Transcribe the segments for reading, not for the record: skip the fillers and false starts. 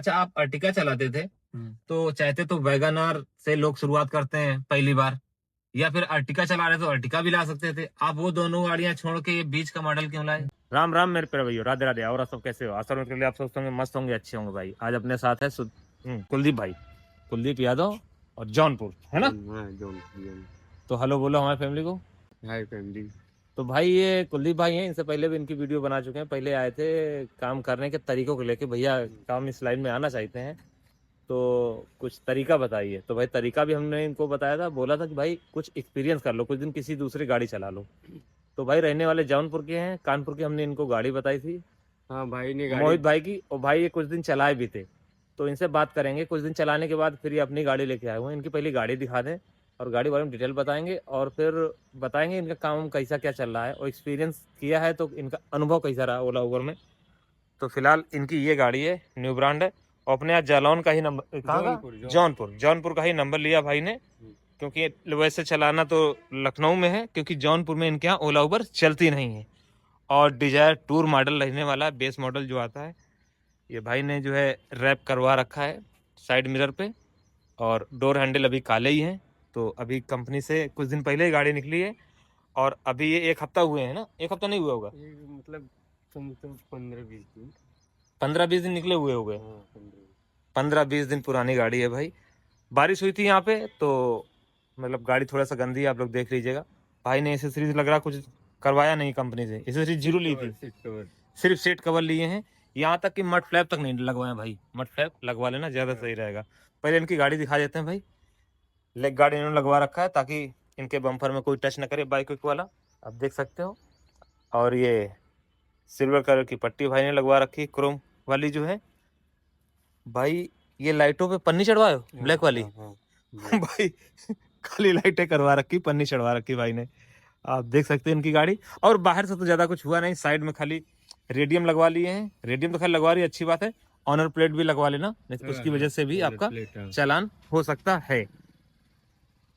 अच्छा, आप अर्टिगा चलाते थे तो चाहते तो वैगनआर से लोग शुरुआत करते हैं पहली बार, या फिर अर्टिगा चला रहे तो अर्टिगा भी ला सकते थे। आप वो दोनों गाड़ियां छोड़ के ये बीच का मॉडल क्यों लाए? राम राम मेरे प्यारे भैया, राधे राधे। और आप सब कैसे हो? आशा करने के लिए आप सोचते होंगे मस्त होंगे, अच्छे होंगे भाई। आज अपने साथ है कुलदीप भाई, कुलदीप यादव और जौनपुर, है ना? जौनपुर। तो हेलो बोलो हमारी फैमिली को। हाय फैमिली। तो भाई ये कुलदीप भाई हैं, इनसे पहले भी इनकी वीडियो बना चुके हैं। पहले आए थे काम करने के तरीकों को लेके, भैया काम इस लाइन में आना चाहते हैं तो कुछ तरीका बताइए। तो भाई तरीका भी हमने इनको बताया था, बोला था कि भाई कुछ एक्सपीरियंस कर लो, कुछ दिन किसी दूसरी गाड़ी चला लो। तो भाई रहने वाले जौनपुर के हैं, कानपुर की हमने इनको गाड़ी बताई थी, हाँ भाई ने गाड़ी मोहित भाई की, और भाई ये कुछ दिन चलाए भी थे। तो इनसे बात करेंगे, कुछ दिन चलाने के बाद फिर ये अपनी गाड़ी लेके आए हुए हैं। इनकी पहली गाड़ी दिखा दें और गाड़ी बारे में डिटेल बताएंगे, और फिर बताएंगे इनका काम कैसा क्या चल रहा है, और एक्सपीरियंस किया है तो इनका अनुभव कैसा रहा ओला उबर में। तो फिलहाल इनकी ये गाड़ी है, न्यू ब्रांड है, और अपने यहाँ जालौन का ही नंबर, कहाँ का? जौनपुर का ही नंबर लिया भाई ने, क्योंकि वैसे चलाना तो लखनऊ में है, क्योंकि जौनपुर में इनके यहाँ ओला उबर चलती नहीं है। और डिजायर टूर मॉडल रहने वाला है, बेस मॉडल जो आता है। ये भाई ने जो है रैप करवा रखा है साइड मिरर पे, और डोर हैंडल अभी काले ही हैं। तो अभी कंपनी से कुछ दिन पहले ही गाड़ी निकली है, और अभी ये 1 हफ्ता हुए हैं ना? 1 हफ्ता नहीं हुआ होगा, मतलब 15-20 दिन, 15-20 दिन निकले हुए हो गए। 15-20 दिन पुरानी गाड़ी है भाई। बारिश हुई थी यहाँ पे तो मतलब गाड़ी थोड़ा सा गंदी है, आप लोग देख लीजिएगा। भाई ने एसेसरीज लग रहा कुछ करवाया नहीं कंपनी से, एसेसरीज जीरो ली थी, सिर्फ सीट कवर लिए हैं। यहाँ तक कि मड फ्लैप तक नहीं लगवाए भाई, मड फ्लैप लगवा लेना ज़्यादा सही रहेगा। पहले इनकी गाड़ी दिखा देते हैं भाई। लेग गार्ड इन्होंने लगवा रखा है ताकि इनके बम्पर में कोई टच न करे, बाइक वाला आप देख सकते हो। और ये सिल्वर कलर की पट्टी भाई ने लगवा रखी, क्रोम वाली जो है। भाई ये लाइटों पे पन्नी चढ़वाए हो, ब्लैक वाली? भाई खाली लाइटें करवा रखी, पन्नी चढ़वा रखी भाई ने, आप देख सकते हैं इनकी गाड़ी। और बाहर से तो ज्यादा कुछ हुआ नहीं, साइड में खाली रेडियम लगवा लिए हैं। रेडियम तो खाली लगवा रही है, अच्छी बात है। ऑनर प्लेट भी लगवा लेना, नहीं तो उसकी वजह से भी आपका चालान हो सकता है।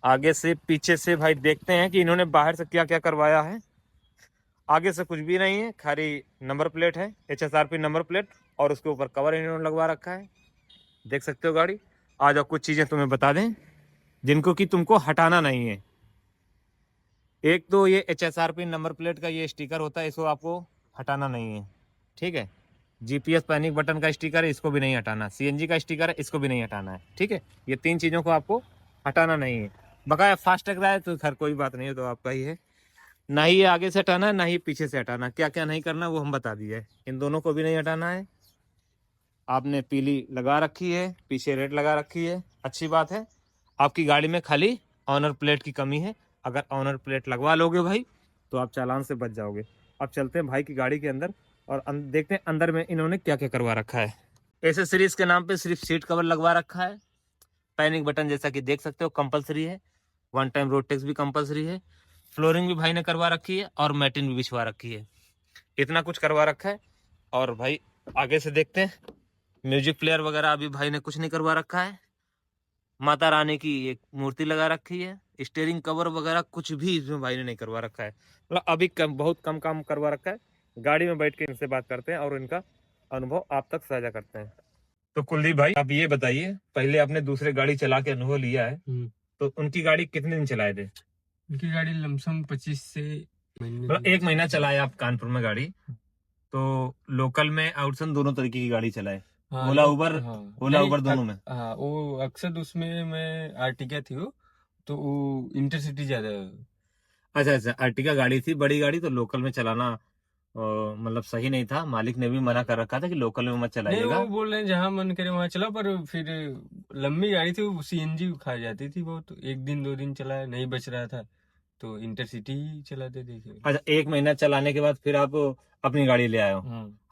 आगे से पीछे से भाई देखते हैं कि इन्होंने बाहर से क्या क्या करवाया है। आगे से कुछ भी नहीं है, खाली नंबर प्लेट है, HSRP नंबर प्लेट, और उसके ऊपर कवर इन्होंने लगवा रखा है, देख सकते हो गाड़ी। आ जाओ कुछ चीजें तुम्हें बता दें जिनको कि तुमको हटाना नहीं है। एक तो ये HSRP नंबर प्लेट का ये स्टिकर होता है, इसको आपको हटाना नहीं है, ठीक है। GPS पैनिक बटन का स्टिकर है, इसको भी नहीं हटाना। CNG का स्टिकर है, इसको भी नहीं हटाना है, ठीक है। ये 3 चीज़ों को आपको हटाना नहीं है। बकाया फास्टैग रहा है तो खैर कोई बात नहीं है, तो आपका ही है। ना ही ये आगे से हटाना है, ना ही पीछे से हटाना। क्या क्या नहीं करना वो हम बता दिए है। इन दोनों को भी नहीं हटाना है। आपने पीली लगा रखी है, पीछे रेड लगा रखी है, अच्छी बात है। आपकी गाड़ी में खाली ऑनर प्लेट की कमी है। अगर ऑनर प्लेट लगवा लोगे भाई तो आप चालान से बच जाओगे। अब चलते हैं भाई की गाड़ी के अंदर और देखते हैं अंदर में इन्होंने क्या क्या करवा रखा है। एसेसरीज के नाम पे सिर्फ सीट कवर लगवा रखा है। पैनिक बटन जैसा कि देख सकते हो कंपलसरी है। 1 टाइम रोड टैक्स भी कंपलसरी है। फ्लोरिंग भी भाई ने करवा रखी है और मैटिन भी बिछवा रखी है। इतना कुछ करवा रखा है। और भाई आगे से देखते हैं, म्यूजिक प्लेयर वगैरह अभी भाई ने कुछ नहीं करवा रखा है। माता रानी की एक मूर्ति लगा रखी है। स्टीयरिंग कवर वगैरह कुछ भी इसमें भाई ने नहीं करवा रखा है। मतलब अभी बहुत कम काम करवा रखा है। गाड़ी में बैठ के इनसे बात करते हैं और इनका अनुभव आप तक साझा करते हैं। तो कुलदीप भाई आप ये बताइए, पहले आपने दूसरे गाड़ी चला के अनुभव लिया है, तो उनकी गाड़ी कितने दिन चलाए थे? उनकी गाड़ी लमसम 25 से मतलब 1 महीना चलाए आप कानपुर में गाड़ी। तो लोकल में आउटसन दोनों तरीके की गाड़ी चलाए, ओला उबर, ओला उबर दोनों में। हाँ, वो अक्सर उसमें मैं आर्टिका थी वो, तो वो इंटरसिटी ज्यादा। अच्छा, आर्टिका गाड़ी थी, बड़ी गाड़ी, तो लोकल में चलाना मतलब सही नहीं था। मालिक ने भी मना कर रखा था कि लोकल में मत चलाइएगा। वो बोल रहे हैं जहाँ मन करे वहाँ चलाओ, पर फिर लंबी गाड़ी थी, वो CNG खा जाती थी बहुत। 1 दिन 2 दिन चलाया, नहीं बच रहा था तो इंटरसिटी ही चलाते थे। अच्छा, 1 महीना चलाने के बाद फिर आप अपनी गाड़ी ले आए हो।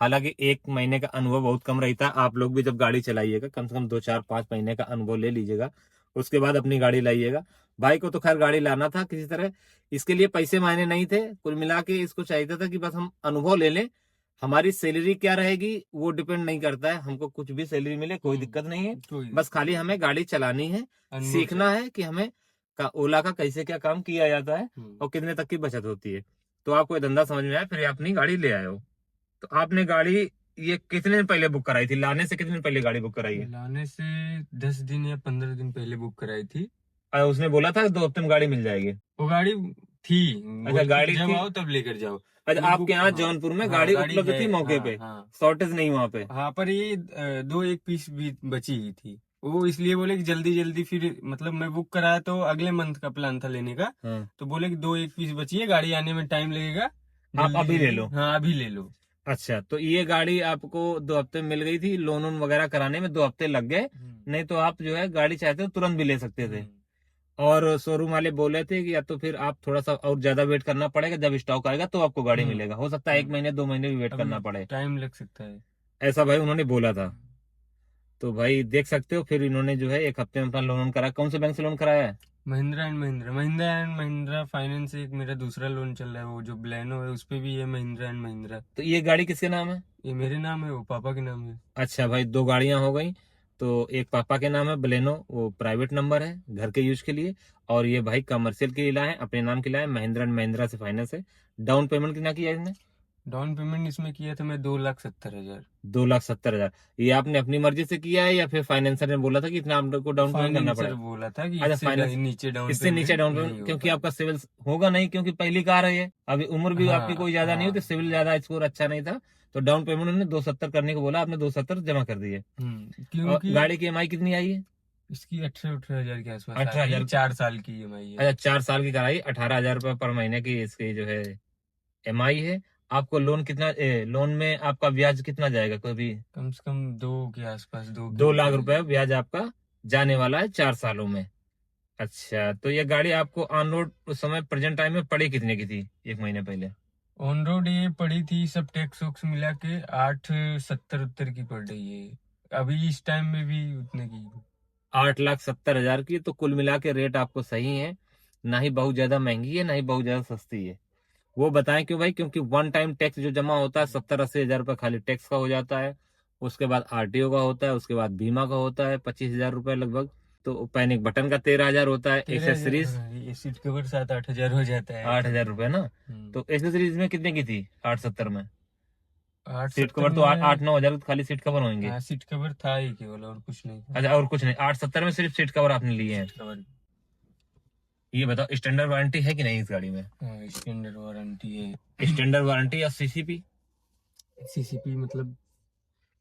हालांकि 1 महीने का अनुभव बहुत कम रहता है। आप लोग भी जब गाड़ी चलाइएगा कम से कम 2-4-5 महीने का अनुभव ले लीजिएगा, उसके बाद अपनी गाड़ी लाइएगा। भाई को तो खैर गाड़ी लाना था किसी तरह, इसके लिए पैसे मायने नहीं थे। कुल मिला के इसको चाहिए था कि बस हम अनुभव ले लें। हमारी सैलरी क्या रहेगी वो डिपेंड नहीं करता है, हमको कुछ भी सैलरी मिले कोई दिक्कत नहीं है। बस खाली हमें गाड़ी चलानी है, सीखना है कि हमें ओला का कैसे क्या काम किया जाता है और कितने तक की बचत होती है। तो आपको ये धंधा समझ में आया, फिर अपनी गाड़ी ले आए हो। तो आपने गाड़ी ये कितने दिन पहले बुक कराई थी? लाने से कितने दिन पहले गाड़ी बुक कराई है? लाने से 10 दिन या 15 दिन पहले बुक कराई थी। उसने बोला था 2 हफ्ते में गाड़ी मिल जाएगी। वो गाड़ी थी, अच्छा, बोले कि गाड़ी जब थी। आओ तब लेकर जाओ। अच्छा, ये बुक, आपके यहाँ हाँ, जौनपुर में हाँ, गाड़ी गाड़ी उपलब्ध है, थी मौके हाँ, पे, हाँ, शॉर्टेज नहीं वहाँ पे। हाँ, पर ये 2-1 पीस भी बची ही थी। वो इसलिए बोले कि जल्दी जल्दी, फिर मतलब मैं बुक कराया तो अगले मंथ का प्लान था लेने का, हाँ, तो बोले कि 2-1 पीस बची है, गाड़ी आने में टाइम लगेगा, आप अभी ले लो। हाँ अभी ले लो। अच्छा, तो ये गाड़ी आपको 2 हफ्ते में मिल गई थी। लोन वोन वगैरह कराने में 2 हफ्ते लग गए, नहीं तो आप जो है गाड़ी चाहते हो तुरंत भी ले सकते थे। और शोरूम वाले बोले थे कि या तो फिर आप थोड़ा सा और ज्यादा वेट करना पड़ेगा, जब स्टॉक आएगा तो आपको गाड़ी मिलेगा। हो सकता है 1 महीने 2 महीने भी वेट करना पड़े, टाइम लग सकता है। ऐसा भाई उन्होंने बोला था। तो भाई देख सकते हो, फिर इन्होंने जो है 1 हफ्ते में अपना लोन कराया। कौन से बैंक से लोन कराया है? महिंद्रा फाइनेंस से। एक मेरा दूसरा लोन चल रहा है, वो जो ब्लेनो है उस पे भी है महिंद्रा। तो ये गाड़ी किसके नाम है? ये मेरे नाम है, वो पापा के नाम है। अच्छा भाई, 2 गाड़ियां हो गई। तो एक पापा के नाम है बलेनो, वो प्राइवेट नंबर है घर के यूज के लिए, और ये भाई कमर्शियल के लिए लाए, अपने नाम के लाए, महिंद्रा एंड महिंद्रा से फाइनेंस है। डाउन पेमेंट कितना किया इसने? डाउन पेमेंट इसमें किया था मैं 2,70,000। 2,70,000। ये आपने अपनी मर्जी से किया है या फिर फाइनेंसर ने बोला था कि इतना आप लोग को डाउन पेमेंट करना फाइनेंसर पड़ेगा? बोला था कि अच्छा, इससे फाइनेंस नीचे डाउन इससे नीचे डाउन नहीं पेमेंट, क्योंकि होगा। आपका सिविल होगा नहीं, क्योंकि पहली कार है ये, अभी उम्र भी आपकी कोई ज्यादा नहीं हाँ, होती, सिविल ज्यादा स्कोर अच्छा नहीं था, तो डाउन पेमेंट उन्होंने 270 करने को बोला, आपने 270 जमा कर दिए। और क्योंकि गाड़ी की EMI कितनी आई है? इसकी 18,000 के आसपास 18,000। 4 साल की EMI है। अच्छा, 4 साल की कराई, 18,000 रुपये पर महीने की इसकी जो है EMI है। आपको लोन कितना, लोन में आपका ब्याज कितना जाएगा? कभी कम से कम 2 के आसपास, 2 के 2 लाख रुपए ब्याज आपका जाने वाला है 4 सालों में। अच्छा, तो ये गाड़ी आपको ऑन रोड उस समय प्रेजेंट टाइम में पड़ी कितने की थी 1 महीने पहले? ऑन रोड ये पड़ी थी, सब टैक्स वैक्स मिला के 8,70,000 की पड़ रही है अभी इस टाइम में भी उतने की। 8,70,000 की। तो कुल मिला के रेट आपको सही है, ना ही बहुत ज्यादा महंगी है, ना ही बहुत ज्यादा सस्ती है। वो बताएं क्यों भाई? क्योंकि वन टाइम टैक्स जो जमा होता है 70-80 हजार रुपये खाली टैक्स का हो जाता है, उसके बाद RTO का होता है, उसके बाद बीमा का होता है 25,000 रुपये लगभग, तो पैनिक बटन का 13,000 होता है, एक्सेसरीज ये सीट कवर 7-8 हजार हो जाता है। 8,000 रुपये ना। तो एक्सेसरीज में कितने की थी 870 में? सीट 8-70 कवर तो में 8-9 हजार खाली सीट कवर होंगे। हाँ, सीट कवर था ही केवल, और कुछ नहीं था। अच्छा, और कुछ नहीं, 870 में सिर्फ सीट कवर आपने लिए हैं। सीट कवर, ये बताओ स्टैंडर्ड वारंटी है कि नहीं इस गाड़ी में? हाँ, स्टैंडर्ड वारंटी है। स्टैंडर्ड वारंटी या CCP? CCP मतलब?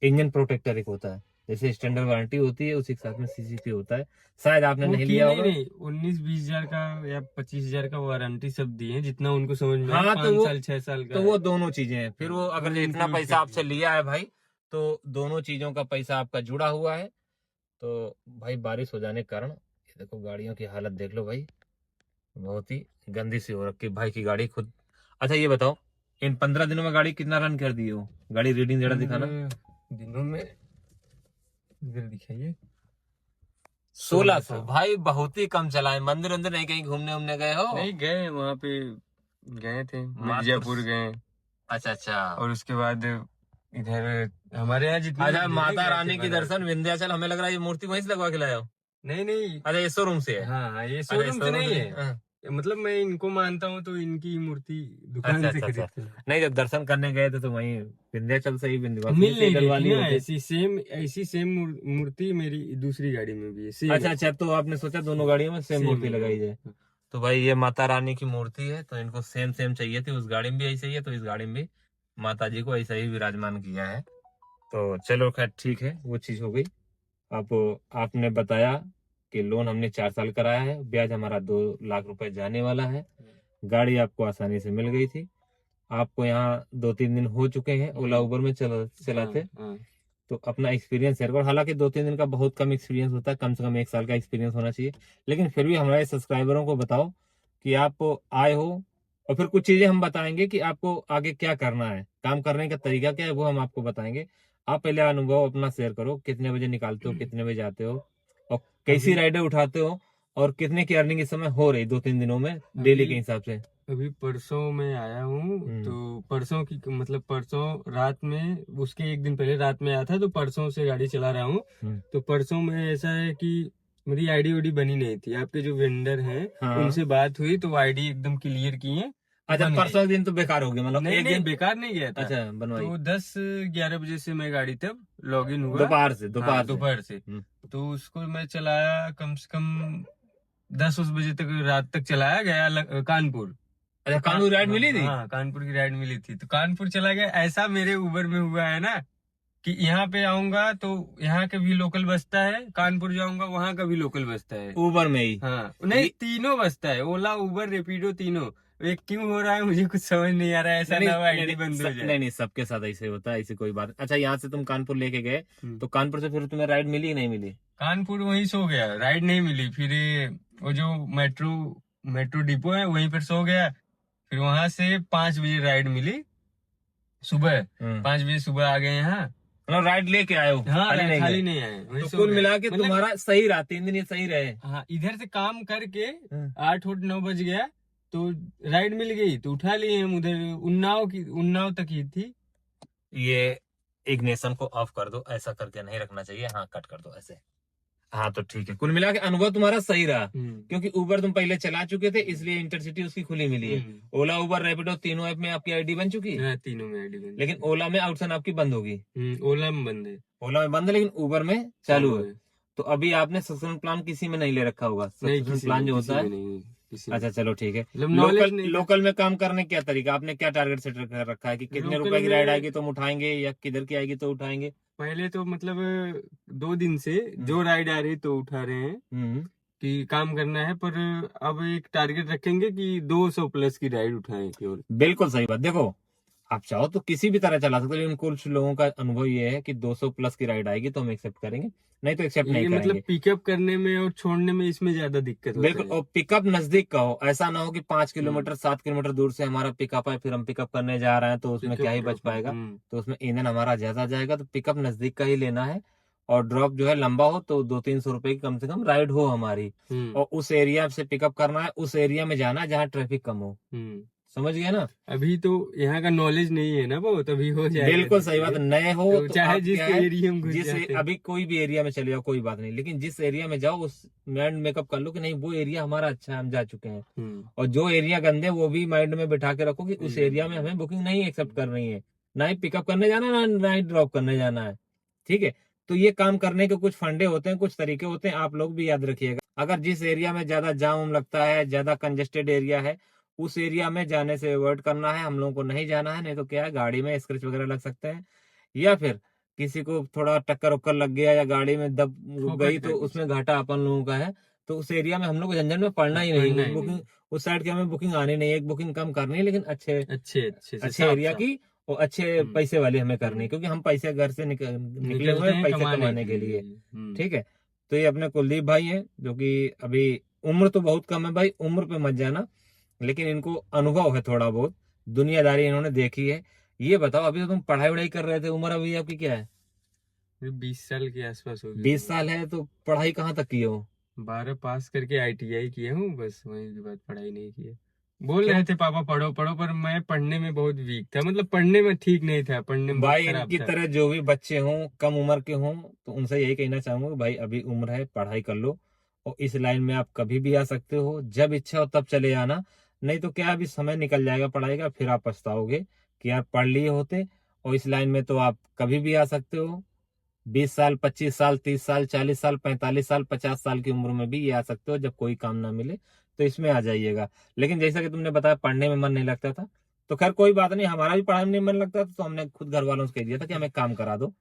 इंजन प्रोटेक्टर एक होता है, जैसे स्टैंडर्ड वारंटी होती है उसी के साथ में CCP होता है, शायद आपने वो नहीं की लिया नहीं, होगा। नहीं 19-20 हजार का या 25 हजार का वारंटी सब दिए हैं, जितना उनको समझ में हाँ, आया। तो 5 वो साल 6 साल का तो है। वो दोनों चीजें हैं। फिर वो अगर वो जो इतना include पैसा कर आपसे दिया। लिया है भाई, तो दोनों चीजों का पैसा आपका जुड़ा हुआ है। तो भाई बारिश हो जाने के कारण ये देखो गाड़ियों की हालत देख लो भाई, बहुत ही गंदी सी हो रखी भाई की गाड़ी खुद। अच्छा, ये बताओ इन 15 दिनों में गाड़ी कितना रन कर दी हो? गाड़ी रीडिंग जरा दिखाना। 15 दिनों में इधर दिखाइए। 1600। भाई बहुत ही कम चला है। मंदिर अंदर नहीं कहीं घूमने उमने गए हो? नहीं गए, वहाँ पे गए थे, मिर्जापुर गए। अच्छा अच्छा। और उसके बाद इधर हमारे यहाँ जितने अच्छा, मंदिर माता हैं, रानी गए की थे दर्शन विंध्याचल, हमें लग रहा है ये मूर्ति वहीं से लगवा के लाए हो। नहीं, अच्छा, ये शोरूम से है। हाँ हाँ, ये अच्छा, शोरूम से नहीं है। हाँ। मतलब मैं इनको मानता हूँ, तो इनकी मूर्ति अच्छा दुकान से अच्छा खरीद अच्छा। के नहीं, जब दर्शन करने गए थे तो वहीं विंध्याचल से ही विंध्यवासिनी मिल से नहीं इधर रही वाली थी ना। होते। ऐसी सेम मूर्ति मेरी दूसरी गाड़ी में भी है, सेम। अच्छा अच्छा, तो आपने सोचा दोनों गाड़ियों में सेम मूर्ति लगाई जाए। तो भाई ये माता रानी की मूर्ति है, तो इनको सेम सेम चाहिए थी। उस गाड़ी में भी ऐसे ही है, तो इस गाड़ी में भी माता जी को ऐसा ही विराजमान किया है। तो चलो खैर ठीक है, वो चीज हो गई। अब आपने बताया कि लोन हमने 4 साल कराया है, ब्याज हमारा 2 लाख रुपए जाने वाला है, गाड़ी आपको आसानी से मिल गई थी, आपको यहाँ 2-3 दिन हो चुके हैं ओला उबर में चलाते। तो अपना एक्सपीरियंस शेयर करो। हालांकि 2-3 दिन का बहुत कम एक्सपीरियंस होता है, कम से कम 1 साल का एक्सपीरियंस होना चाहिए, लेकिन फिर भी हमारे सब्सक्राइबरों को बताओ कि आप आए हो, और फिर कुछ चीजें हम बताएंगे कि आपको आगे क्या करना है, काम करने का तरीका क्या है वो हम आपको बताएंगे। आप पहले अनुभव अपना शेयर करो, कितने बजे निकालते हो, कितने बजे आते हो, और कैसी राइडें उठाते हो, और कितने की अर्निंग इस समय हो रही 2-3 दिनों में डेली के हिसाब से। अभी परसों में आया हूँ, तो परसों की मतलब परसों रात में, उसके एक दिन पहले रात में आया था, तो परसों से गाड़ी चला रहा हूँ। तो परसों में ऐसा है कि मेरी आईडी बनी नहीं थी। आपके जो वेंडर हैं, हाँ। उनसे बात हुई तो आईडी एकदम क्लियर की है, अच्छा, बन परसों दिन तो बेकार हो गया, मतलब नहीं एक नहीं दिन। बेकार नहीं गया था। अच्छा, बनवाई तो 10-11 बजे से मैं गाड़ी तब लॉग इन हुआ। दोपहर से, हाँ, दोपहर से। दोपहर से। तो उसको मैं चलाया कम से कम 10 बजे तक, रात तक चलाया गया कानपुर। अच्छा, तो कानून राइड मिली थी। हाँ, कानपुर की राइड मिली थी, तो कानपुर चला गया। ऐसा मेरे उबर में हुआ है ना कि यहाँ पे आऊंगा तो यहाँ का भी लोकल बसता है, कानपुर जाऊंगा वहां का भी लोकल बसता है। उबर में ही। हाँ नहीं, ये तीनों बसता है, ओला उबर रेपिडो तीनों। ये क्यों हो रहा है मुझे कुछ समझ नहीं आ रहा है, ऐसा नहीं ना हो नहीं आईडी बंद हो नहीं, जाए। नहीं सबके साथ ऐसे होता है, ऐसी कोई बात। अच्छा, यहाँ से तुम कानपुर लेके गए, हम्म। तो कानपुर से फिर तुम्हें राइड मिली कि नहीं मिली? कानपुर वहीं सो गया, राइड नहीं मिली। फिर वो जो मेट्रो मेट्रो डिपो है वहीं पर सो गया। फिर वहां से 5 बजे राइड मिली सुबह। 5 बजे सुबह आ गए यहाँ। मतलब राइड लेके आए हो, हाँ, खाली नहीं खाली गए? नहीं आए, वहीं तो सो कुल गए। मिला के मतलब तुम्हारा सही रहा, 3 दिन ये सही रहे। हाँ, इधर से काम करके हम्म। 8-9 बज गया तो राइड मिल गई, तो उठा लिए हम। उधर उन्नाव तक ही थी। ये इग्निशन को ऑफ कर दो, ऐसा करके नहीं रखना चाहिए। हाँ, कट कर दो ऐसे। हाँ, तो ठीक है, कुल मिला के अनुभव तुम्हारा सही रहा, क्योंकि उबर तुम पहले चला चुके थे, इसलिए इंटरसिटी उसकी खुली मिली है। ओला उबर रैपिडो तीनों ऐप में आपकी आईडी बन चुकी है, हाँ, तीनों में आईडी बन लेकिन ओला में आउटसन आपकी बंद होगी। ओला में बंद है। ओला में बंद है, लेकिन उबर में चालू है। तो अभी आपने सब्सक्रिप्शन प्लान किसी में नहीं ले रखा होगा, नहीं, सब्सक्रिप्शन प्लान जो होता है। किसी में। अच्छा, चलो ठीक है। मतलब knowledge लोकल नहीं था। लोकल में काम करने का क्या तरीका, आपने क्या टारगेट सेट कर रखा है कि कितने लोकल रुपए की में राइड आएगी तो हम उठाएंगे, या किधर की आएगी तो उठाएंगे? पहले तो मतलब 2 दिन से जो राइड आ रही तो उठा रहे हैं कि काम करना है, पर अब एक टारगेट रखेंगे कि 200 प्लस की राइड उठाएं केवल। बिल्कुल सही बात। देखो, आप चाहो तो किसी भी तरह चला सकते हो, लेकिन कुछ लोगों का अनुभव ये है कि 200 प्लस की राइड आएगी तो हम एक्सेप्ट करेंगे, नहीं तो एक्सेप्ट नहीं ये मतलब करेंगे। पिकअप करने में और छोड़ने में इसमें ज्यादा दिक्कत होता बिल्कुल, है। और पिकअप नजदीक का हो, ऐसा ना हो कि 5 किलोमीटर 7 किलोमीटर दूर से हमारा पिकअप है, फिर हम पिकअप करने जा रहे हैं तो उसमें क्या ही बच पाएगा। तो उसमें ईंधन हमारा ज्यादा जाएगा। तो पिकअप नजदीक का ही लेना है, और ड्रॉप जो है लंबा हो तो 200-300 रुपए की कम से कम राइड हो हमारी। और उस एरिया से पिकअप करना है, उस एरिया में जाना है जहाँ ट्रैफिक कम हो। समझ गए ना? अभी तो यहाँ का नॉलेज नहीं है ना, वो तभी हो जाएगा। बिल्कुल सही बात। नए हो तो तो चाहे आप जिस क्या है, एरिया में घुस जिस जाते हैं। अभी कोई भी एरिया में चले जाओ कोई बात नहीं, लेकिन जिस एरिया में जाओ उस माइंड मेकअप कर लो कि नहीं, वो एरिया हमारा अच्छा है, हम जा चुके हैं। और जो एरिया गंदे वो भी माइंड में बिठा के रखो कि उस एरिया में हमें बुकिंग नहीं एक्सेप्ट करनी है, ना ही पिकअप करने जाना, ना ही ड्रॉप करने जाना है। ठीक है, तो ये काम करने के कुछ फंडे होते हैं, कुछ तरीके होते हैं, आप लोग भी याद रखिएगा। अगर जिस एरिया में ज्यादा जाम लगता है, ज्यादा कंजेस्टेड एरिया है, उस एरिया में जाने से अवॉइड करना है, हम लोगों को नहीं जाना है। नहीं तो क्या है, गाड़ी में स्क्रैच वगैरह लग सकते हैं, या फिर किसी को थोड़ा टक्कर उक्कर लग गया या गाड़ी में दब रुक गई तो उसमें घाटा अपन लोगों का है। तो उस एरिया में हम लोग को झंझट में पड़ना ही नहीं, बुकिंग उस साइड की हमें बुकिंग आनी नहीं है। एक बुकिंग कम करनी है, लेकिन अच्छे एरिया की और अच्छे पैसे वाली हमें करनी है, क्योंकि हम पैसे घर से निकले हुए हैं पैसे कमाने के लिए। ठीक है, तो ये अपने कुलदीप भाई है, जो कि अभी उम्र तो बहुत कम है भाई, उम्र पे मत जाना, लेकिन इनको अनुभव है थोड़ा बहुत, दुनियादारी इन्होंने देखी है। ये बताओ, अभी तो तुम पढ़ाई वढ़ाई कर रहे थे, उम्र अभी आपकी क्या है? 20 साल के आसपास हो गई। 20 साल है, तो पढ़ाई कहाँ तक किए हो? 12 पास करके ITI किया हूँ, बस वहीं के बाद पढ़ाई नहीं की है। बोल रहे थे पापा पढ़ो पढ़ो, पर मैं पढ़ने में बहुत वीक था, मतलब पढ़ने में ठीक नहीं था, पढ़ने में भाई, बहुत खराब इनकी था। तरह जो भी बच्चे हों, कम उम्र के हों, तो उनसे यही कहना चाहूंगा, भाई अभी उम्र है, पढ़ाई कर लो, और इस लाइन में आप कभी भी आ सकते हो, जब इच्छा हो तब चले आना। नहीं तो क्या, अभी समय निकल जाएगा पढ़ाई का, फिर आप पछताओगे कि यार पढ़ लिए होते। और इस लाइन में तो आप कभी भी आ सकते हो, 20 साल, 25 साल, 30 साल, 40 साल, 45 साल, 50 साल की उम्र में भी ये आ सकते हो, जब कोई काम ना मिले तो इसमें आ जाइएगा। लेकिन जैसा कि तुमने बताया पढ़ने में मन नहीं लगता था, तो खैर कोई बात नहीं, हमारा भी पढ़ाई में नहीं मन लगता था, तो हमने खुद घर वालों से कह दिया था कि हमें काम करा दो।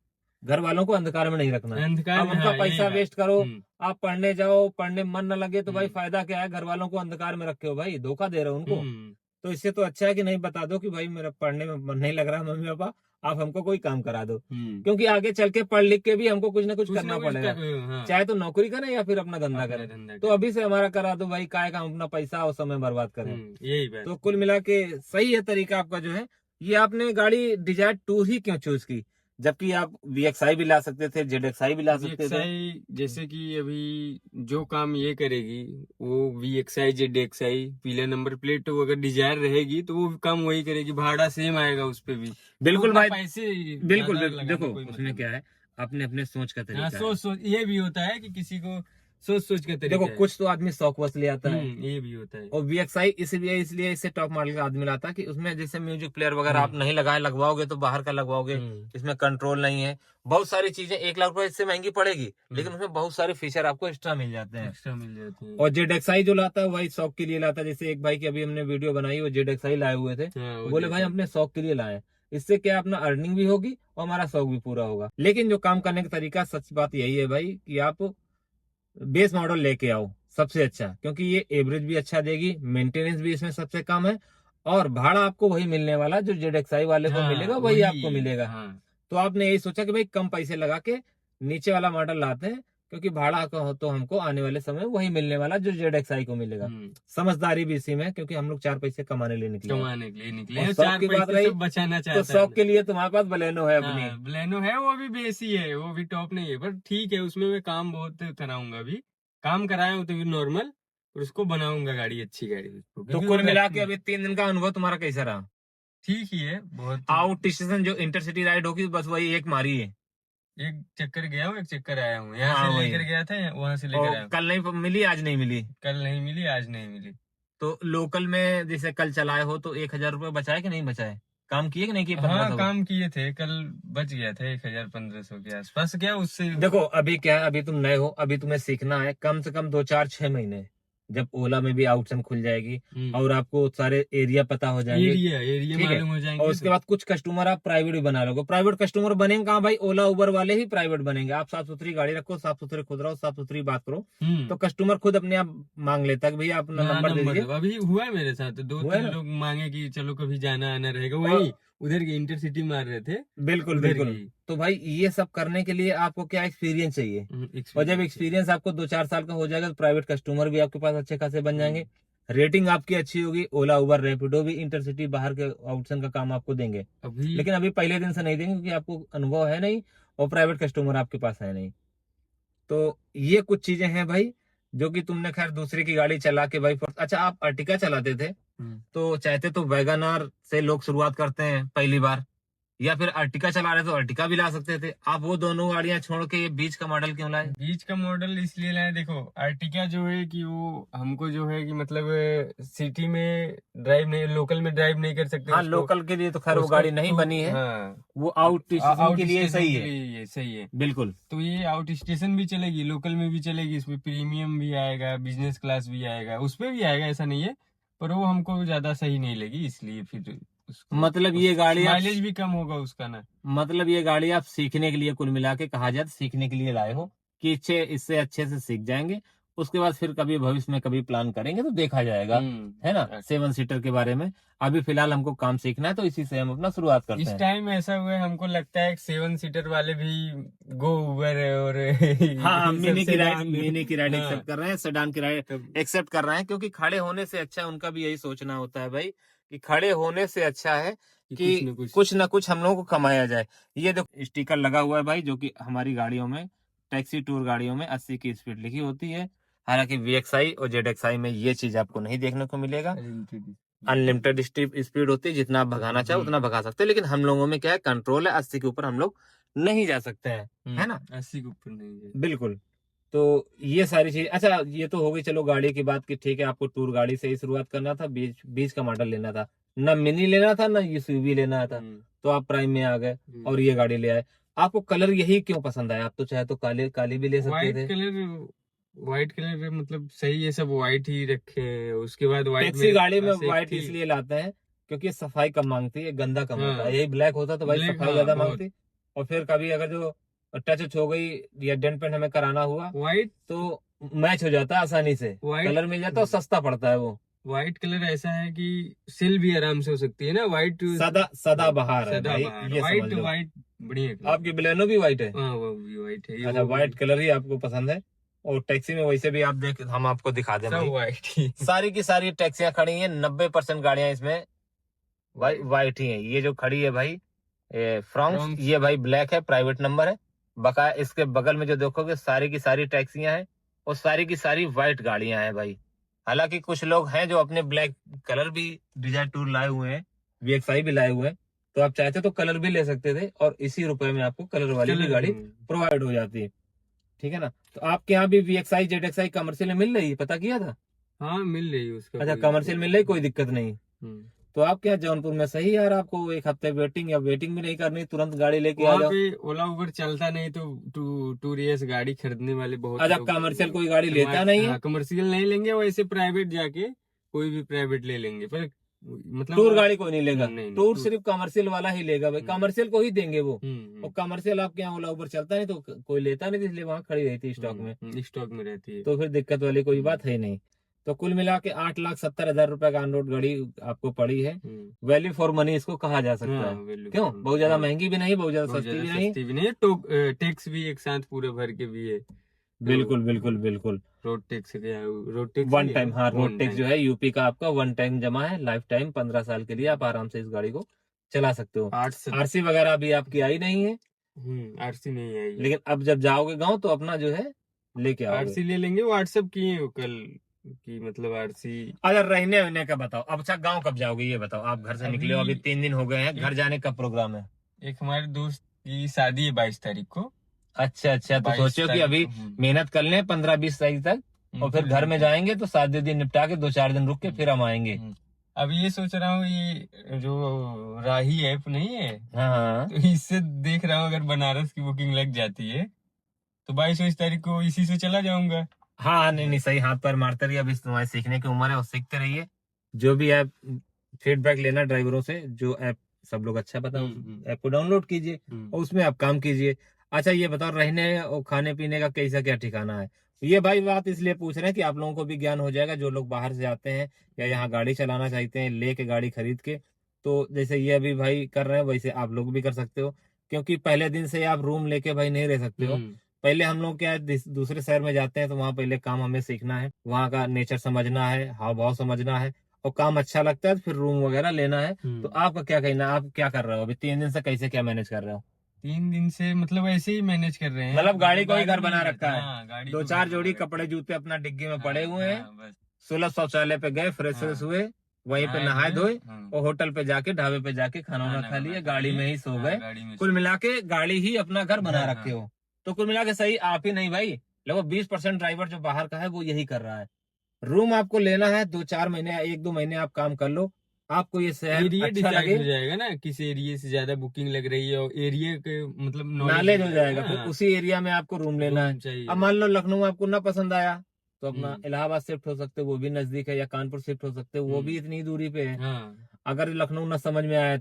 घर वालों को अंधकार में नहीं रखना है, अंधकार अब में, उनका हाँ, यही पैसा बात। वेस्ट करो, आप पढ़ने जाओ, पढ़ने में मन न लगे तो भाई हम्म। फायदा क्या है? घर वालों को अंधकार में रखे हो भाई, धोखा दे रहे हो उनको। हम्म। तो इससे तो अच्छा है कि नहीं, बता दो कि भाई मेरा पढ़ने में मन नहीं लग रहा मम्मी पापा, आप हमको कोई काम करा दो, क्योंकि आगे चल के पढ़ लिख के भी हमको कुछ ना कुछ करना पड़ेगा, हाँ, चाहे तो नौकरी करें या फिर अपना धंधा अपना करें। धंधा तो करें। अभी से हमारा करा दो भाई, काय का हम अपना पैसा और समय बर्बाद करें। यही बात। तो कुल मिला के सही है तरीका आपका जो है। ये आपने गाड़ी डिजायर 2 ही क्यों चूज की, जबकि आप VXI भी ला सकते थे, ZXI भी ला सकते थे? VXI जैसे कि अभी जो काम ये करेगी वो VXI ZXI पीला नंबर प्लेट, तो अगर डिजायर रहेगी तो वो काम वही करेगी, भाड़ा सेम आएगा उस पे भी। बिल्कुल तो भाई, पैसे बिल्कुल ज्यादा लगाने देखो कोई उसमें मतलब क्या है, अपने अपने सोच का नहीं। तरीका हाँ, है। सोच ये भी होता है कि किसी को सोच सोच के तरीका देखो है। कुछ तो आदमी शौक बस ले आता है, ये भी होता है। और VXI इसलिए इसे टॉप मॉडल का आदमी लाता है कि उसमें जैसे म्यूजिक प्लेयर वगैरह आप नहीं लगाए, लगवाओगे तो बाहर का लगवाओगे, इसमें कंट्रोल नहीं है, बहुत सारी चीजें 1 लाख रुपए इससे महंगी पड़ेगी, लेकिन उसमें बहुत सारे फीचर आपको एक्स्ट्रा मिल जाते हैं। एक्स्ट्रा मिल जाते हैं। और ZXI जो लाता है वही शौक के लिए लाता है। जैसे एक भाई की अभी हमने वीडियो बनाई, वो ZXI लाए हुए थे, हाँ, वो बोले भाई अपने शौक के लिए लाए, इससे क्या अपना अर्निंग भी होगी और हमारा शौक भी पूरा होगा। लेकिन जो काम करने का तरीका, सच बात यही है भाई कि आप बेस मॉडल लेके आओ सबसे अच्छा, क्योंकि ये एवरेज भी अच्छा देगी, मेंटेनेंस भी इसमें सबसे कम है, और भाड़ा आपको वही मिलने वाला जो ZXI वाले को मिलेगा वही आपको मिलेगा। तो आपने यही सोचा कि भाई कम पैसे लगा के नीचे वाला मॉडल लाते हैं, क्योंकि भाड़ा का तो हमको आने वाले समय में वही मिलने वाला जो ZXI को मिलेगा। समझदारी भी इसी में है, क्योंकि हम लोग 4 पैसे कमाने के लिए निकले निकले और हैं, शौक 4 की बात पैसे रही सब बचाना तो चाहता है। शौक के लिए तुम्हारे पास बलेनो है अपनी। बलेनो है, वो भी बेसी है, वो भी टॉप नहीं है, पर ठीक है, उसमें मैं काम बहुत कराऊंगा। अभी काम कराया हूँ तो भी नॉर्मल, और उसको बनाऊंगा गाड़ी, अच्छी गाड़ी उसको, तो क्योंकि कुल वो मिला रहती के है। अभी 3 दिन का अनुभव तुम्हारा कैसा रहा? ठीक ही है, बहुत। आउट स्टेशन जो इंटरसिटी राइड होगी बस वही एक मारी है। एक चक्कर गया हूँ, एक चक्कर आया हूँ, यहाँ हाँ से वही। लेकर गया था, वहां से लेकर आया और हूँ। कल नहीं मिली, आज नहीं मिली। कल नहीं मिली, आज नहीं मिली। तो लोकल में जैसे कल चलाए हो तो 1,000 रुपये बचाए कि नहीं बचाए? काम किए कि नहीं किए? हाँ, 1500 काम किए थे कल, बच गया था 1,000-1,500 के आसपास। क्या उससे देखो अभी क्या है, अभी तुम नए हो, अभी तुम्हें सीखना है कम से कम 2, 4, 6 महीने, जब ओला में भी ऑप्शन खुल जाएगी और आपको सारे एरिया पता हो जाएंगे, एरिया ठीक है, मालूम हो जाएंगे। और उसके बाद कुछ कस्टमर आप प्राइवेट भी बना लोगे। प्राइवेट कस्टमर बनेंगे कहाँ भाई? ओला उबर वाले ही प्राइवेट बनेंगे। आप साफ सुथरी गाड़ी रखो, साफ सुथरे खुद रहो, साफ सुथरी बात करो, तो कस्टमर खुद अपने आप मांग लेता है कि भैया अपना नंबर दे दीजिए। अभी हुआ है मेरे साथ, दो हुआ है तीन ना? लोग मांगे कि चलो कभी जाना आना रहेगा, वही उधर की इंटरसिटी मार रहे थे। बिल्कुल उधर बिल्कुल। की। तो भाई ये सब करने के लिए आपको क्या एक्सपीरियंस चाहिए, और जब एक्सपीरियंस आपको 2, 4 साल का हो जाएगा तो प्राइवेट कस्टमर भी आपके पास अच्छे खासे बन जाएंगे, रेटिंग आपकी अच्छी होगी, ओला उबर रैपिडो भी इंटरसिटी बाहर के ऑप्शन का काम आपको देंगे। लेकिन अभी पहले दिन से नहीं देंगे, क्योंकि आपको अनुभव है नहीं और प्राइवेट कस्टमर आपके पास है नहीं। तो ये कुछ चीजें हैं भाई, जो कि तुमने खैर दूसरे की गाड़ी चला के भाई। अच्छा आप अर्टिका चलाते थे, तो चाहते तो वैगनआर से लोग शुरुआत करते हैं पहली बार, या फिर अर्टिका चला रहे तो अर्टिका भी ला सकते थे। आप वो दोनों गाड़ियां छोड़ के ये बीच का मॉडल क्यों लाए? बीच का मॉडल इसलिए लाए, देखो अर्टिका जो है कि वो हमको जो है कि मतलब सिटी में ड्राइव नहीं, लोकल में ड्राइव नहीं कर सकते। हाँ लोकल के लिए तो खैर वो गाड़ी नहीं बनी है। हाँ, वो आउट स्टेशन के लिए सही है। ये सही है, बिल्कुल। तो ये आउट स्टेशन भी चलेगी, लोकल में भी चलेगी, इसमें प्रीमियम भी आएगा, बिजनेस क्लास भी आएगा, उसपे भी आएगा, ऐसा नहीं है, पर वो हमको ज्यादा सही नहीं लगी, इसलिए फिर मतलब ये गाड़ी माइलेज भी कम होगा उसका ना। मतलब ये गाड़ी आप सीखने के लिए, कुल मिला के कहा जाए तो सीखने के लिए लाए हो, कि इससे अच्छे से सीख जाएंगे, उसके बाद फिर कभी भविष्य में कभी प्लान करेंगे तो देखा जाएगा, है ना, 7 सीटर के बारे में। अभी फिलहाल हमको काम सीखना है, तो इसी से हम अपना शुरुआत करते हैं। इस टाइम ऐसा हुआ है, हमको लगता है 7 सीटर वाले भी गो उबर और हाँ मिनी की राइड हाँ। एक्सेप्ट कर रहे हैं, सेडान की राइड एक्सेप्ट कर रहे हैं, क्योंकि खड़े होने से अच्छा, उनका भी यही सोचना होता है भाई कि खड़े होने से अच्छा है कि कुछ ना कुछ हम लोगों को कमाया जाए। ये देखो स्टिकर लगा हुआ है भाई, जो कि हमारी गाड़ियों में, टैक्सी टूर गाड़ियों में 80 की स्पीड लिखी होती है। हालांकि VXI और ZXI में ये चीज आपको नहीं देखने को मिलेगा। अनलिमिटेड स्पीड होती है, जितना आप भगाना चाहे उतना भगा सकते हैं, लेकिन हम लोगों में क्या है, कंट्रोल है, 80 के ऊपर हम लोग नहीं जा सकते हैं, है ना, 80 के ऊपर नहीं। बिल्कुल। तो ये सारी चीज, अच्छा ये तो हो गई चलो गाड़ी की बात, की ठीक है आपको टूर गाड़ी से ही शुरुआत करना था, बीच का मॉडल लेना था, ना मिनी लेना था ना SUV लेना था, तो आप प्राइम में आ गए और ये गाड़ी ले आए। आपको कलर यही क्यों पसंद आया? आप तो चाहे तो काली भी ले सकते थे। व्हाइट कलर मतलब सही है, सब व्हाइट ही रखे हैं। उसके बाद टैक्सी गाड़ी में व्हाइट इसलिए लाते हैं क्योंकि सफाई कम मांगती है, गंदा कम होता है। यही ब्लैक होता तो भाई सफाई ज्यादा मांगती, और फिर कभी अगर जो टच हो गई या डेंट पेंट हमें कराना हुआ व्हाइट तो मैच हो जाता है आसानी से, कलर मिल जाता है और सस्ता पड़ता है। वो व्हाइट कलर ऐसा है कि सेल भी आराम से हो सकती है ना, व्हाइट सदा बहार है भाई, ये व्हाइट व्हाइट बढ़िया। आपकी बलेनो भी व्हाइट है? हाँ वो भी व्हाइट है। अच्छा व्हाइट कलर ही आपको पसंद है। और टैक्सी में वैसे भी आप देख, हम आपको दिखा दें भाई, व्हाइट सारी की सारी टैक्सियां खड़ी हैं, 90% गाड़ियां इसमें व्हाइट ही है। ये जो खड़ी है भाई फ्रॉन्क्स, ये भाई ब्लैक है, प्राइवेट नंबर है। बकाया इसके बगल में जो देखोगे सारी की सारी टैक्सियां हैं और सारी की सारी व्हाइट गाड़ियां हैं भाई। हालांकि कुछ लोग हैं जो अपने ब्लैक कलर भी डिजायर टूर लाए हुए हैं, VXI भी लाए हुए हैं, तो आप चाहते तो कलर भी ले सकते थे और इसी रुपए में आपको कलर वाली भी गाड़ी प्रोवाइड हो जाती है। ठीक है ना। तो आपके यहाँ भी VXI ZXI कमर्शियल में मिल रही है, पता किया था? हाँ मिल रही है उसका। अच्छा, कोई कमर्शियल मिल रही, कोई दिक्कत नहीं। हम्म। तो आप क्या जौनपुर में सही यार, आपको एक हफ्ते वेटिंग या वेटिंग भी नहीं करनी, तुरंत गाड़ी लेके आ वहाँ जाओ। पे ओला उबर चलता नहीं तो टूर इयर्स गाड़ी खरीदने वाले बहुत अच्छा, लोग कमर्शियल कोई गाड़ी लेता नहीं है, कमर्शियल नहीं लेंगे, वैसे प्राइवेट जाके कोई भी प्राइवेट ले लेंगे, पर मतलब टूर गाड़ी कोई नहीं लेगा। नहीं टूर सिर्फ कमर्शियल वाला ही लेगा भाई, हम्म। कमर्शियल को ही देंगे वो। हम्म। और कमर्शियल आपके यहाँ ओला उबर चलता नहीं तो कोई लेता नहीं, इसलिए वहां खड़ी रहती स्टॉक में। स्टॉक में रहती है। तो फिर दिक्कत वाली कोई बात है ही नहीं। तो कुल मिला के 8,70,000 रुपए का ऑन रोड गाड़ी आपको पड़ी है। वैल्यू फॉर मनी इसको कहा जा सकता है। क्यों, बहुत ज्यादा महंगी भी नहीं, बहुत ज्यादा सस्ती भी नहीं, तो टैक्स भी एक साथ पूरे भर के भी है। बिल्कुल बिल्कुल बिल्कुल। Road tax road tax one time, हाँ, रोड टैक्स जो है यूपी का आपका 1 टाइम जमा है, लाइफ टाइम 15 साल के लिए आप आराम से इस गाड़ी को चला सकते हो। आरसी वगैरह अभी आपकी आई नहीं है। आरसी नहीं आई है। लेकिन अब जब जाओगे गांव तो अपना जो है लेके आओगे। आरसी ले लेंगे, व्हाट्सएप किए हो कल की, मतलब आरसी। अगर रहने वहने का बताओ। अब अच्छा, गांव कब जाओगे ये बताओ, आप घर से निकले हो अभी 3 दिन हो गए हैं, घर जाने का प्रोग्राम है? एक हमारे दोस्त की शादी है 22 तारीख को। अच्छा अच्छा, तो सोचो कि अभी मेहनत कर लें 15-20 तारीख तक, और फिर घर में जाएंगे तो 7 दिन निपटा के 2-4 दिन रुक के फिर हम आएंगे। अब ये सोच रहा हूँ, ये जो राही ऐप नहीं है, हाँ, तो इससे देख रहा हूँ अगर बनारस की बुकिंग लग जाती है तो 22 तारीख को इसी से चला जाऊंगा। हाँ, नहीं नहीं, सही, हाथ पैर मारते रहिए, अभी तुम्हारी सीखने की उम्र है और सीखते रहिए। जो भी ऐप फीडबैक लेना ड्राइवरों से, जो ऐप सब लोग अच्छा बताओ उस ऐप को डाउनलोड कीजिए और उसमें आप काम कीजिए। अच्छा ये बताओ, रहने और खाने पीने का कैसा क्या ठिकाना है? ये भाई बात इसलिए पूछ रहे हैं कि आप लोगों को भी ज्ञान हो जाएगा, जो लोग बाहर से आते हैं या यहाँ गाड़ी चलाना चाहते हैं लेके गाड़ी खरीद के। तो जैसे ये अभी भाई कर रहे हैं वैसे आप लोग भी कर सकते हो, क्योंकि पहले दिन से आप रूम लेके भाई नहीं रह सकते हो। पहले हम लोग क्या है, दूसरे शहर में जाते हैं तो वहाँ पहले काम हमें सीखना है, वहाँ का नेचर समझना है, हाव भाव समझना है, और काम अच्छा लगता है तो फिर रूम वगैरह लेना है। तो आपका क्या कहना है, आप क्या कर रहे हो अभी 3 दिन से, कैसे क्या मैनेज कर रहे हो? 3 दिन से मतलब ऐसे ही मैनेज कर रहे हैं, मतलब गाड़ी को ही घर बना रखा है। हाँ, 2-4 जोड़ी कपड़े जूते अपना डिग्गी में पड़े हुए हैं, सुलभ शौचालय पे गए, फ्रेश हुए, वहीं पे नहाए धोए और होटल पे जाके, ढाबे पे जाके खाना वाना खा लिया, गाड़ी में ही सो गए। कुल मिला के गाड़ी ही अपना घर बना रखे हो। तो कुल मिला के सही आप ही नहीं भाई, लगभग 20% ड्राइवर जो बाहर का है वो यही कर रहा है। रूम आपको लेना है 2-4 महीने, 1-2 महीने आप काम कर लो, आपको ये शहर अच्छा लगे, हो जाएगा ना, किस एरिया से ज्यादा बुकिंग लग रही है और एरिया के मतलब नॉलेज हो जाएगा। फिर उसी एरिया में आपको रूम लेना है। अब मान लो लखनऊ आपको ना पसंद आया तो अपना इलाहाबाद शिफ्ट हो सकते हो, वो भी नजदीक है, या कानपुर शिफ्ट हो सकते हो, वो भी इतनी दूरी पे है। अगर लखनऊ ना समझ में आया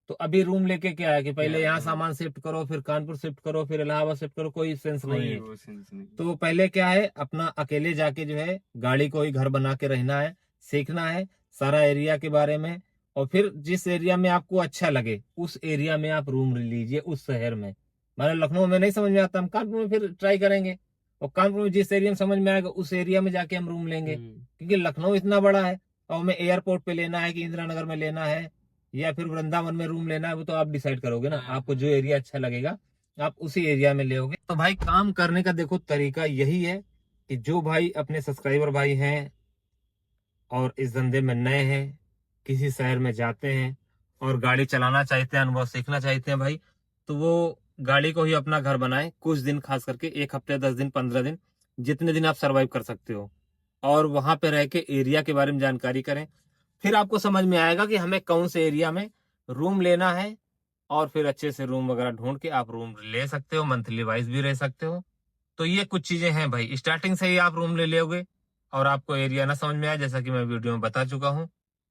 तो अभी रूम लेके क्या है कि पहले यहाँ सामान शिफ्ट करो, फिर कानपुर शिफ्ट करो, फिर इलाहाबाद शिफ्ट करो, कोई सेंस नहीं है। तो पहले क्या है, अपना अकेले जाके जो है गाड़ी को ही घर बना के रहना है, सीखना है सारा एरिया के बारे में, और फिर जिस एरिया में आपको अच्छा लगे उस एरिया में आप रूम लीजिए उस शहर में। मान लो लखनऊ में नहीं समझ में आता, हम कानपुर में फिर ट्राई करेंगे, और कानपुर में जिस एरिया में समझ में आएगा उस एरिया में जाके हम रूम लेंगे। क्योंकि लखनऊ इतना बड़ा है और हमें एयरपोर्ट पे लेना है कि इंदिरा नगर में लेना है या फिर वृंदावन में रूम लेना है, वो तो आप डिसाइड करोगे ना, आपको जो एरिया अच्छा लगेगा आप उसी एरिया में लेोगे। तो भाई काम करने का देखो तरीका यही है कि जो भाई अपने सब्सक्राइबर भाई हैं और इस धंधे में नए हैं, किसी शहर में जाते हैं और गाड़ी चलाना चाहते हैं, अनुभव सीखना चाहते हैं भाई, तो वो गाड़ी को ही अपना घर बनाए कुछ दिन, खास करके 1 हफ्ते, 10 दिन, 15 दिन, जितने दिन आप सरवाइव कर सकते हो, और वहां पे रह के एरिया के बारे में जानकारी करें। फिर आपको समझ में आएगा कि हमें कौन से एरिया में रूम लेना है, और फिर अच्छे से रूम वगैरह ढूंढ के आप रूम ले सकते हो, मंथली वाइज भी रह सकते हो। तो ये कुछ चीजें हैं भाई, स्टार्टिंग से ही आप रूम ले लोगे और आपको एरिया ना समझ में आए, जैसा कि मैं वीडियो में बता चुका हूँ,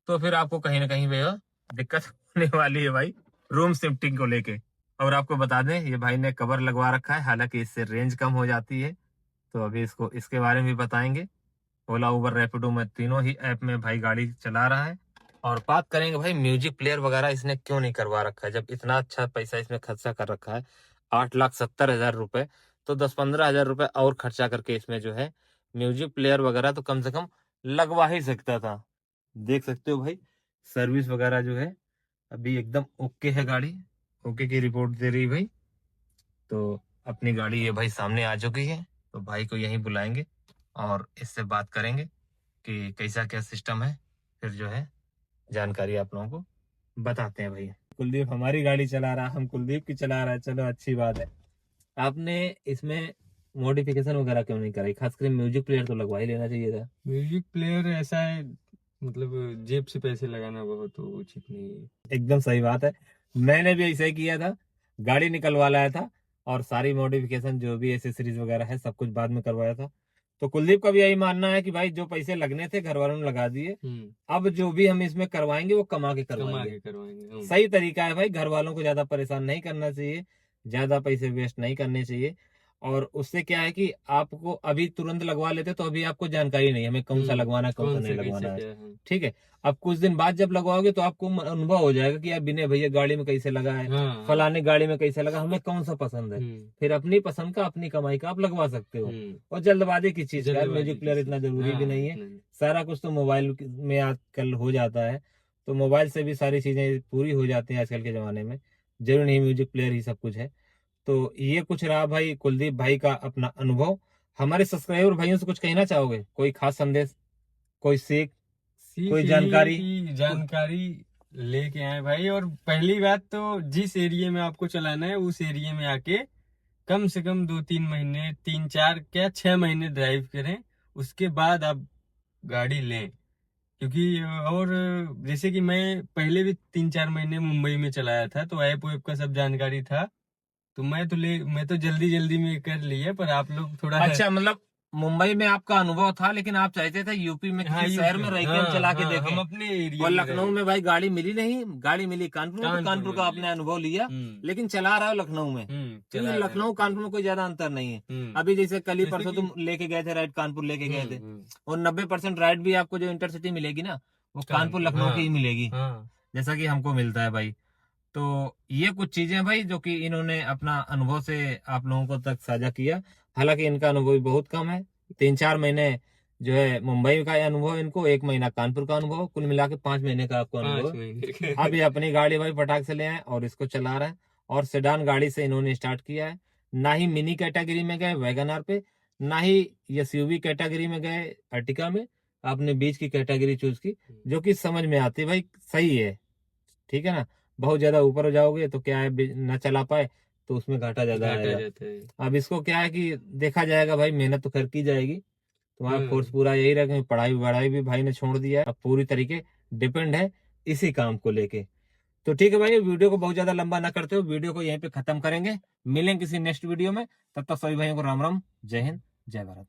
तो फिर आपको कहीं ना कहीं भैया दिक्कत होने वाली है भाई रूम शिफ्टिंग को लेके। और आपको बता दें, ये भाई ने कवर लगवा रखा है, हालांकि इससे रेंज कम हो जाती है, तो अभी इसको इसके बारे में भी बताएंगे। ओला उबर रैपिडो में तीनों ही ऐप में भाई गाड़ी चला रहा है। और बात करेंगे भाई म्यूजिक प्लेयर वगैरह इसने क्यों नहीं करवा रखा है, जब इतना अच्छा पैसा इसमें खर्चा कर रखा है 8,70,000 रुपए, तो 10-15 हजार रुपए और खर्चा करके इसमें जो है म्यूजिक प्लेयर वगैरह तो कम से कम लगवा ही सकता था। देख सकते हो भाई, सर्विस वगैरह जो है अभी एकदम ओके है, गाड़ी ओके की रिपोर्ट दे रही भाई। तो अपनी गाड़ी ये भाई सामने आ चुकी है, तो भाई को यहीं बुलाएंगे और इससे बात करेंगे कि कैसा क्या सिस्टम है, फिर जो है जानकारी आप लोगों को बताते हैं। भैया कुलदीप हमारी गाड़ी चला रहा, हम कुलदीप की चला रहा है, चलो अच्छी बात है। आपने इसमें मॉडिफिकेशन वगैरह क्यों नहीं कराई? खासकर म्यूजिक प्लेयर तो लगवा ही लेना चाहिए था। म्यूजिक प्लेयर ऐसा है, मतलब जेब से पैसे लगाना बहुत उचित नहीं है। एकदम सही बात है, मैंने भी ऐसा ही किया था, गाड़ी निकलवा लाया था और सारी मॉडिफिकेशन जो भी एसेसरीज वगैरह है सब कुछ बाद में करवाया था। तो कुलदीप का भी यही मानना है कि भाई जो पैसे लगने थे घर वालों ने लगा दिए, अब जो भी हम इसमें करवाएंगे वो कमा के कमा करवाएंगे। के करवाएंगे। सही तरीका है भाई, घर वालों को ज्यादा परेशान नहीं करना चाहिए, ज्यादा पैसे वेस्ट नहीं करने चाहिए। और उससे क्या है कि आपको अभी तुरंत लगवा लेते तो अभी आपको जानकारी नहीं हमें कौन सा लगवाना है, कौन सा कौन नहीं से कैसे लगवाना क्या है। है। ठीक है, अब कुछ दिन बाद जब लगवाओगे तो आपको अनुभव हो जाएगा कि यार विनय भैया गाड़ी में कैसे लगा है, हाँ। फलाने गाड़ी में कैसे लगा, हमें कौन सा पसंद है। फिर अपनी पसंद का अपनी कमाई का आप लगवा सकते हो। और जल्दबाजी की चीज का, म्यूजिक प्लेयर इतना जरूरी भी नहीं है, सारा कुछ तो मोबाइल में आजकल हो जाता है। तो मोबाइल से भी सारी चीजें पूरी हो जाती हैं आजकल के जमाने में, जरूरी नहीं म्यूजिक प्लेयर ही सब कुछ है। तो ये कुछ रहा भाई कुलदीप भाई का अपना अनुभव। हमारे सब्सक्राइबर भाइयों से कुछ कहना चाहोगे, कोई खास संदेश, कोई सीख, कोई सीख यही है जानकारी? कि जानकारी लेके आए भाई। और पहली बात तो जिस एरिया में आपको चलाना है उस एरिया में आके कम से कम 2-3 महीने, 3-4 क्या 6 महीने ड्राइव करें, उसके बाद आप गाड़ी लें। क्योंकि और जैसे कि मैं पहले भी 3-4 महीने मुंबई में चलाया था, तो ऐप वैप का सब जानकारी था, तो मैं तो जल्दी जल्दी में कर लिया। पर आप लोग थोड़ा अच्छा, मतलब मुंबई में आपका अनुभव था लेकिन आप चाहते थे यूपी में हाँ, किसी शहर में रह के हम चला के देखें। हम अपने एरिया और में लखनऊ में भाई गाड़ी मिली नहीं, गाड़ी मिली कानपुर में, तो कानपुर कानपुर में का मिली। आपने अनुभव लिया, लेकिन चला रहा है लखनऊ में, क्योंकि चला रहे लखनऊ कानपुर में कोई ज्यादा अंतर नहीं है। अभी जैसे कल ही जैसे परसों कि तुम लेके गए थे राइड, कानपुर लेके गए थे, हम्म, और 90% राइड भी आपको जो इंटरसिटी मिलेगी ना वो कानपुर लखनऊ की ही मिलेगी, हाँ, जैसा कि हमको मिलता है भाई। तो ये कुछ चीजें भाई जो कि इन्होंने अपना अनुभव से आप लोगों को तक साझा किया। हालांकि इनका अनुभव भी बहुत कम है, 3-4 महीने जो है मुंबई का अनुभव, इनको 1 महीना कानपुर का अनुभव, कुल मिला के 5 महीने का आपको 5 अनुभव। महीने अब ये अपनी गाड़ी भाई फटाक से ले आए और इसको चला रहे हैं। और सेडान गाड़ी से इन्होंने स्टार्ट किया है, ना ही मिनी कैटेगरी में गए वैगनआर पे, ना ही एसयूवी कैटेगरी में गए अर्टिका में, आपने बीच की कैटेगरी चूज की, जो कि समझ में आती है भाई, सही है। ठीक है ना, बहुत ज्यादा ऊपर हो जाओगे तो क्या है, न चला पाए तो उसमें घाटा ज्यादा घाटा आएगा। जाता है। अब इसको क्या है कि देखा जाएगा भाई, मेहनत तो खैर की जाएगी, तुम्हारा फोर्स पूरा यही रहा कि पढ़ाई वढ़ाई भी भाई ने छोड़ दिया है, अब पूरी तरीके डिपेंड है इसी काम को लेके। तो ठीक है भाई, वीडियो को बहुत ज्यादा लंबा ना करते हो, वीडियो को यहीं पे खत्म करेंगे, मिलेंगे किसी नेक्स्ट वीडियो में, तब तक सभी भाइयों को राम राम, जय हिंद, जय भारत।